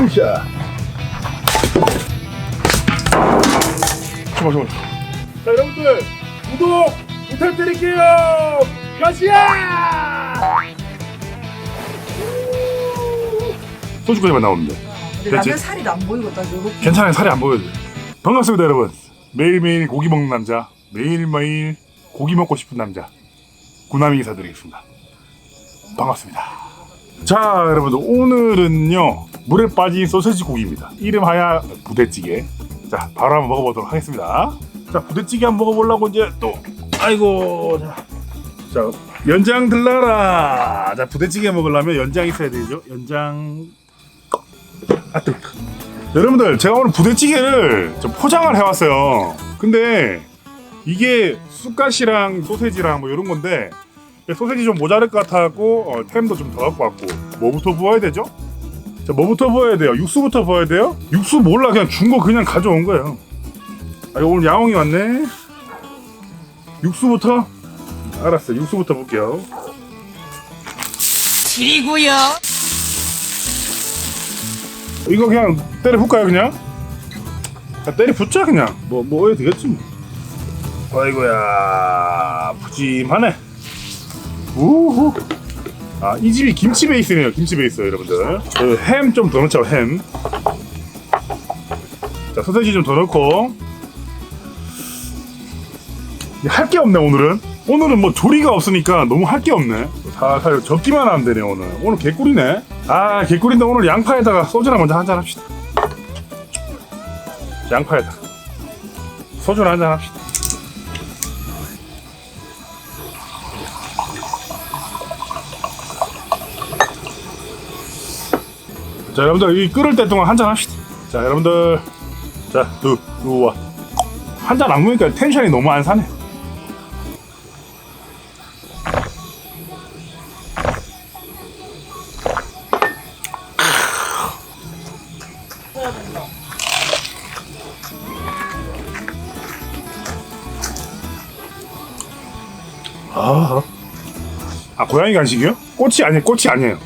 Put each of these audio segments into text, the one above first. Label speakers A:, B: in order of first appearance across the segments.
A: 으쌰. 잠깐만. 자, 여러분들 구독 부탁드릴게요. 가시야. 소주까지만 나오는데.
B: 근데 라면 살이 안 보이거든. 요렇게.
A: 괜찮아요. 살이 안 보여요. 반갑습니다, 여러분. 매일매일 고기 먹는 남자, 매일매일 고기 먹고 싶은 남자, 구남이 인사드리겠습니다. 반갑습니다. 자, 여러분들 오늘은요 물에 빠진 소세지 고기입니다. 이름하여 부대찌개. 자, 바로 한번 먹어보도록 하겠습니다. 자, 부대찌개 한번 먹어보려고 이제 또 아이고 자 연장 들라라. 자, 부대찌개 먹으려면 연장 있어야 되죠. 연장. 아, 뜨겁다. 여러분들 제가 오늘 부대찌개를 좀 포장을 해왔어요. 근데 이게 쑥갓이랑 소세지랑 뭐 이런 건데 소세지 좀 모자랄 것 같아갖고 템도 좀 더 갖고 왔고. 뭐부터 부어야 되죠? 자, 뭐부터 부어야 돼요? 육수부터 부어야 돼요? 육수 몰라, 그냥 준 거 그냥 가져온 거예요. 아, 오늘 야옹이 왔네. 육수부터? 알았어, 육수부터 볼게요.
C: 그리고요.
A: 이거 그냥 때려 붓까요, 그냥? 때려 붓자, 그냥. 뭐 해야 되겠지, 뭐. 아이고야, 푸짐하네. 우후. 아, 이 집이 김치 베이스네요. 김치 베이스, 여러분들. 햄 좀 더 넣자, 햄. 자, 소세지 좀 더 넣고. 할 게 없네, 오늘은. 오늘은 뭐 조리가 없으니까 너무 할 게 없네. 살살 적기만 하면 되네, 오늘. 오늘 개꿀이네. 아, 개꿀인데 오늘 양파에다가 소주나 먼저 한잔 합시다. 양파에다가 소주나 한잔 합시다. 자, 여러분들 이 끓을 때 동안 한잔 합시다. 자, 여러분들, 자, 누워. 한잔 안 먹으니까 텐션이 너무 안 사네. 아, 고양이 간식이요? 꼬치 아니에요.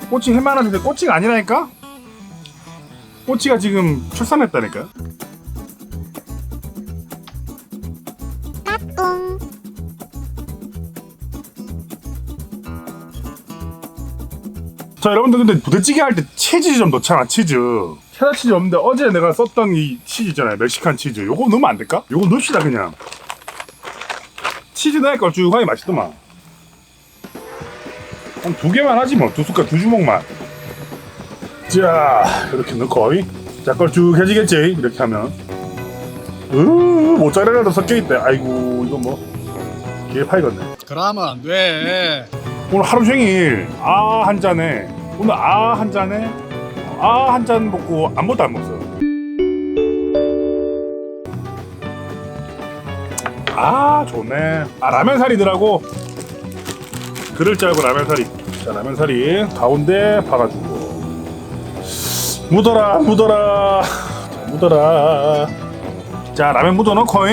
A: 꼬치 해만하는데 꼬치가 아니라니까? 꼬치가 지금 출산했다니까? 자, 여러분들 근데 부대찌개 할 때 치즈 좀 넣잖아. 치즈. 체다 치즈 없는데 어제 내가 썼던 이 치즈 있잖아요. 멕시칸 치즈. 요거 넣으면 안 될까? 요거 넣읍시다, 그냥. 치즈 넣으니까 걸쭉하게 맛있더만. 한 2개만 하지 뭐. 2숟갈, 2주먹만. 자, 이렇게 넣고. 자, 걸쭉해지겠지? 이렇게 하면. 모짜렐라도 섞여있대. 아이고, 이거 뭐 개파이겠네.
C: 그러면 안 돼.
A: 오늘 하루 종일 한 잔에, 오늘 한 잔에 한 잔 먹고 아무것도 안 먹었어요. 좋네. 라면사리더라고. 그럴 줄 알고 라면사리. 자, 라면사리 가운데 박아주고. 묻어라. 자, 묻어라. 자, 라면 묻어놓고.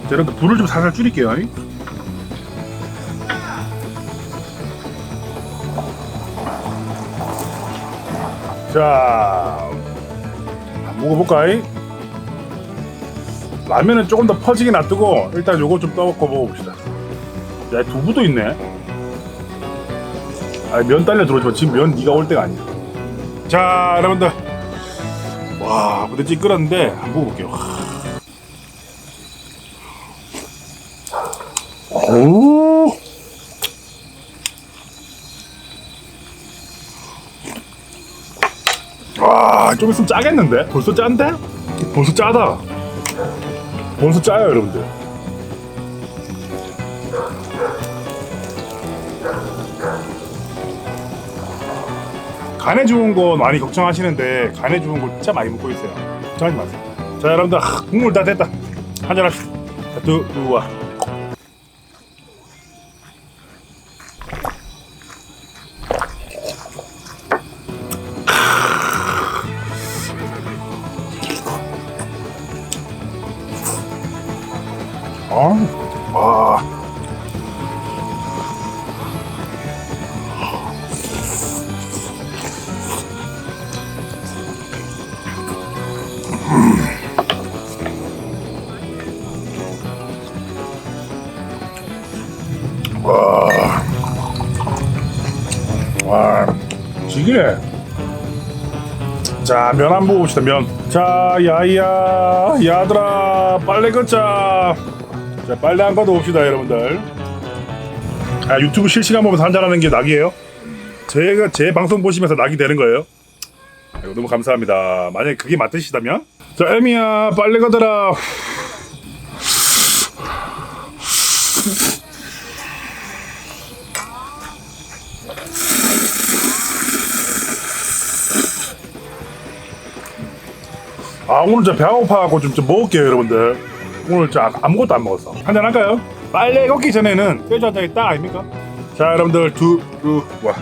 A: 자, 여러분들 불을 좀 살살 줄일게요. 자, 먹어볼까? 라면은 조금 더 퍼지게 놔두고 일단 요거 좀 떠먹고 먹어봅시다. 야, 두부도 있네. 면 딸려 들어오지만 지금 면 네가 올 때가 아니야. 자, 여러분들, 와, 부대찌개 끓었는데 한번 먹어볼게요. 오. 와, 좀 있으면 짜겠는데? 벌써 짠데? 벌써 짜다. 벌써 짜요, 여러분들. 간에 좋은 거 많이 걱정하시는데 간에 좋은 거 진짜 많이 먹고 있어요. 걱정하지 마세요. 자, 여러분들, 국물 다 됐다. 한잔 합시다. 자, 누워. 와. 와, 지기네. 자, 면 한번 봅시다. 면. 자, 야이야, 야들아, 빨래 걷자. 자, 빨래 한 걷어 봅시다, 여러분들. 아, 유튜브 실시간 보면서 한잔하는 게 낙이에요? 제가 제 방송 보시면서 낙이 되는 거예요? 아이고, 너무 감사합니다. 만약에 그게 맞으시다면? 자, 에미야, 빨래 걷어라. 아, 오늘 진짜 배가 고파갖고 좀 먹을게요, 여러분들. 오늘 진짜 아무것도 안 먹었어. 한잔 할까요? 빨래 걷기 전에는 쇠주 한 잔이 딱 아닙니까? 자, 여러분들 와.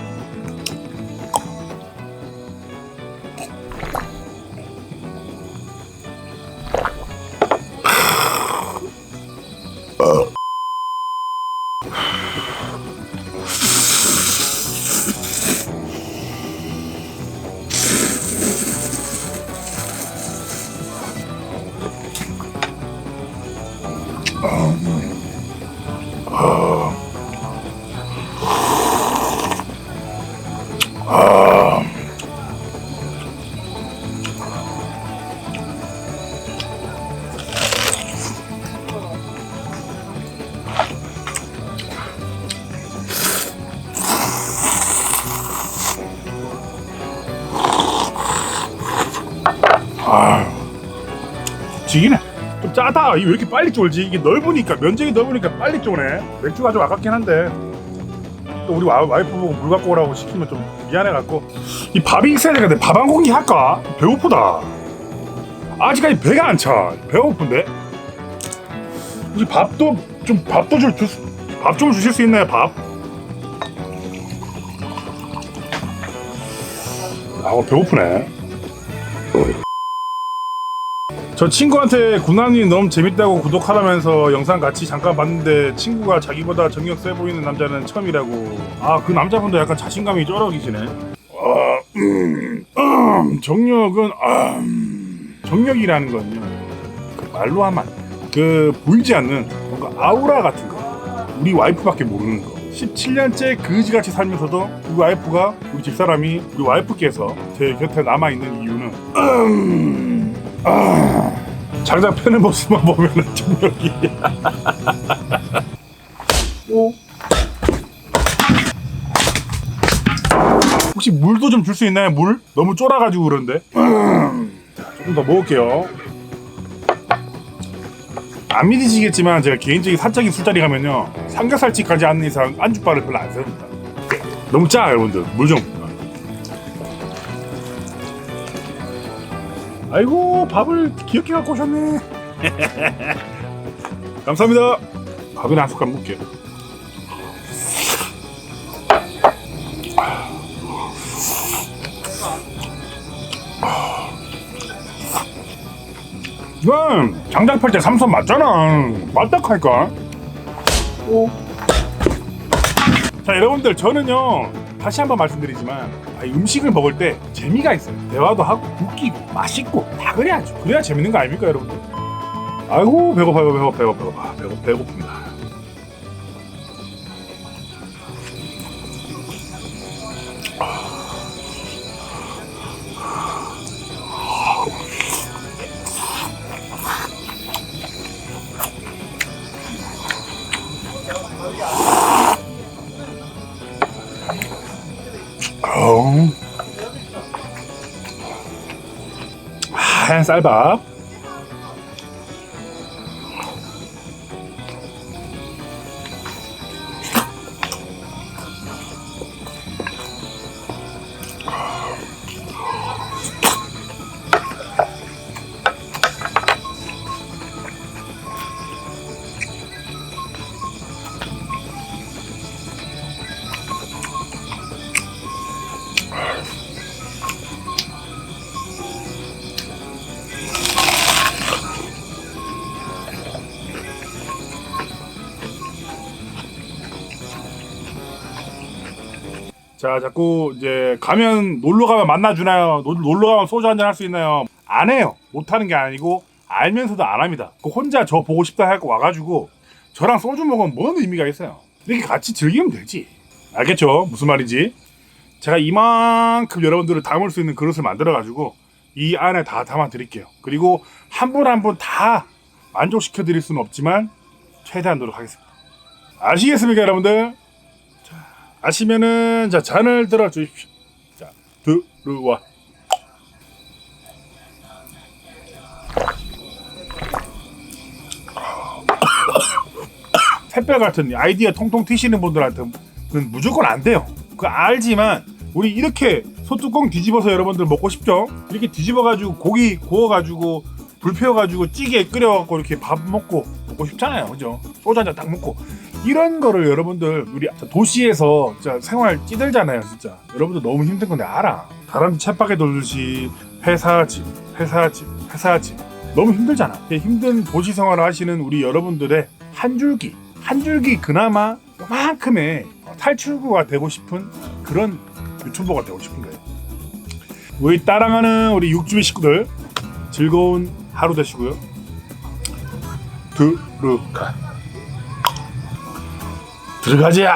A: 지기네. 좀 짜다. 이게 왜 이렇게 빨리 쫄지? 이게 넓으니까, 면적이 넓으니까 빨리 쪼네. 맥주가 좀 아깝긴 한데, 또 우리 와이프 보고 물 갖고 오라고 시키면 좀 미안해갖고. 이 밥이 있어야 되는데 밥 한 공기 할까? 배고프다. 아직까지 배가 안 차. 배고픈데? 혹시 밥 좀 주실 수 있나요? 밥? 아, 배고프네. 저 친구한테 군함이 너무 재밌다고 구독하라면서 영상 같이 잠깐 봤는데 친구가 자기보다 정력 세 보이는 남자는 처음이라고. 아, 그 남자분도 약간 자신감이 쩔어기시네. 정력은 정력이라는 건요, 그 말로 하면 안 돼. 그 보이지 않는 뭔가 아우라 같은 거, 우리 와이프밖에 모르는 거. 17년째 그지같이 살면서도 우리 와이프가, 우리 집사람이, 우리 와이프께서 제 곁에 남아있는 이유는 장작 펴는 모습만 보면은 정력이. 오. 혹시 물도 좀 줄 수 있나요? 물? 너무 쫄아가지고 그런데. 조금 더 먹을게요. 안 믿으시겠지만 제가 개인적인 사적인 술자리 가면요, 삼겹살집 가지 않는 이상 안주바를 별로 안 세웁니다. 너무 짜, 여러분들. 물 좀. 아이고, 밥을 귀엽게 갖고 오셨네. 감사합니다. 밥이나 한 숟갈 먹게요. 이건 장작 펼 때 삼선 맞잖아. 맞닥할까? 오. 자, 여러분들, 저는요, 다시 한번 말씀드리지만, 이 음식을 먹을 때 재미가 있어요. 대화도 하고 웃기고 맛있고 다 그래야죠. 그래야 재밌는 거 아닙니까, 여러분들? 아이고, 배고파요. 배고픕니다. 하얀 쌀밥. 자, 자꾸 이제 가면 놀러 가면 만나 주나요? 놀러 가면 소주 한잔 할 수 있나요? 안 해요. 못 하는 게 아니고 알면서도 안 합니다. 그 혼자 저 보고 싶다 하고 와가지고 저랑 소주 먹으면 뭔 의미가 있어요? 이렇게 같이 즐기면 되지. 알겠죠? 무슨 말인지. 제가 이만큼 여러분들을 담을 수 있는 그릇을 만들어가지고 이 안에 다 담아 드릴게요. 그리고 한 분 한 분 다 만족시켜 드릴 수는 없지만 최대한 노력하겠습니다. 아시겠습니까, 여러분들? 자, 아시면은 자 잔을 들어 주십시오. 자, 들어와. 샛별 같은 아이디어 통통 튀시는 분들한테는 무조건 안 돼요. 그거 알지만 우리 이렇게 소뚜껑 뒤집어서 여러분들 먹고 싶죠? 이렇게 뒤집어가지고 고기 구워가지고 불 피워가지고 찌개 끓여갖고 이렇게 밥 먹고 싶잖아요, 그죠? 소주 한잔 딱 먹고 이런 거를 여러분들 우리 도시에서 진짜 생활 찌들잖아요, 진짜. 여러분들 너무 힘든 건데 알아. 다람쥐 쳇바퀴 돌듯이 회사집 너무 힘들잖아. 힘든 도시 생활을 하시는 우리 여러분들의 한 줄기 그나마 요만큼의 탈출구가 되고 싶은 그런 유튜버가 되고 싶은 거예요. 우리 따라가는 우리 육주비 식구들 즐거운 하루 되시고요. 들어가자.